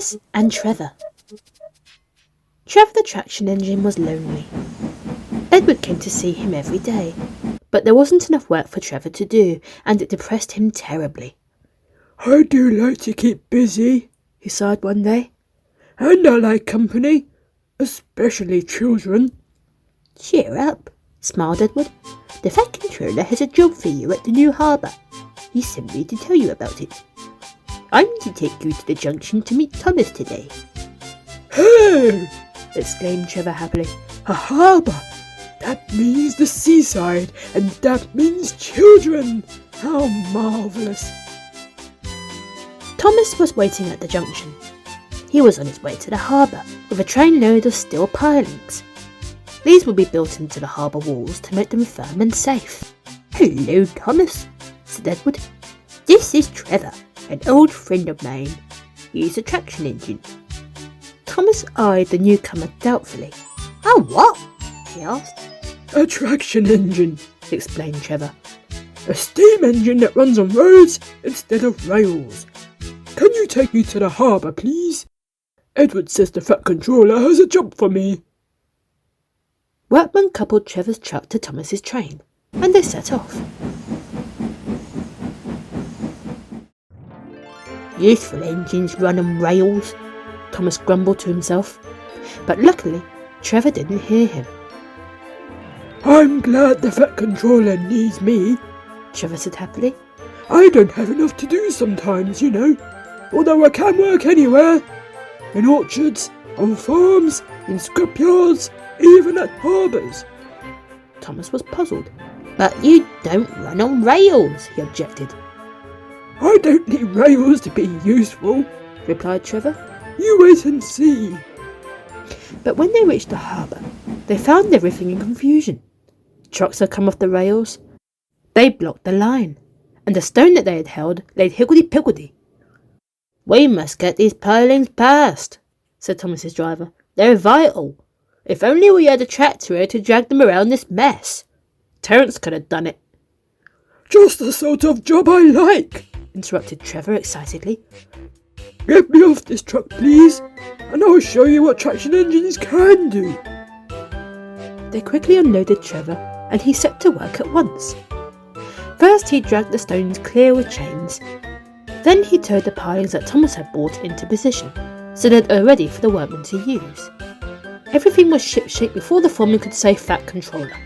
Thomas and Trevor. Trevor the traction engine was lonely. Edward came to see him every day, but there wasn't enough work for Trevor to do, and it depressed him terribly. "I do like to keep busy," he sighed one day, "and I like company, especially children." "Cheer up," smiled Edward. "The Fat Controller has a job for you at the new harbour. He's sent me to tell you about it. I'm to take you to the junction to meet Thomas today." "Hey!" exclaimed Trevor happily. "A harbour! That means the seaside, and that means children! How marvellous!" Thomas was waiting at the junction. He was on his way to the harbour with a trainload of steel pilings. These would be built into the harbour walls to make them firm and safe. "Hello, Thomas," said Edward. "This is Trevor, an old friend of mine. He's a traction engine." Thomas eyed the newcomer doubtfully. "A what?" he asked. "A traction engine," explained Trevor. "A steam engine that runs on roads instead of rails. Can you take me to the harbour, please? Edward says the Fat Controller has a job for me." Workmen coupled Trevor's truck to Thomas's train, and they set off. "Useful engines run on rails," Thomas grumbled to himself. But luckily, Trevor didn't hear him. "I'm glad the Fat Controller needs me," Trevor said happily. "I don't have enough to do sometimes, you know. Although I can work anywhere. In orchards, on farms, in scrapyards, even at harbours." Thomas was puzzled. "But you don't run on rails," he objected. "I don't need rails to be useful," replied Trevor. "You wait and see." But when they reached the harbour, they found everything in confusion. Trucks had come off the rails. They blocked the line, and the stone that they had held laid higgledy-piggledy. "We must get these pilings past," said Thomas's driver. "They're vital. If only we had a tractor here to drag them around this mess. Terence could have done it." "Just the sort of job I like," interrupted Trevor excitedly. "Get me off this truck, please, and I'll show you what traction engines can do." They quickly unloaded Trevor, and he set to work at once. First he dragged the stones clear with chains. Then he towed the pilings that Thomas had brought into position, so that they were ready for the workmen to use. Everything was shipshape before the foreman could say Fat Controller.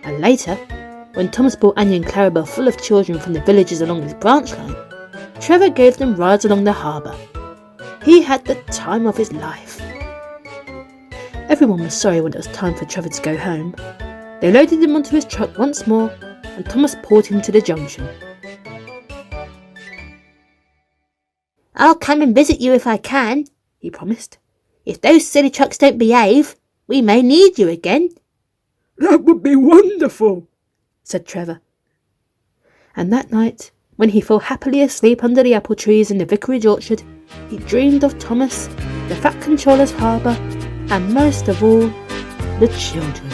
And later, when Thomas brought Annie and Clarabelle full of children from the villages along his branch line, Trevor gave them rides along the harbour. He had the time of his life. Everyone was sorry when it was time for Trevor to go home. They loaded him onto his truck once more, and Thomas pulled him to the junction. "I'll come and visit you if I can," he promised. "If those silly trucks don't behave, we may need you again." "That would be wonderful," said Trevor. And that night, when he fell happily asleep under the apple trees in the vicarage orchard, he dreamed of Thomas, the Fat Controller's harbour, and most of all, the children.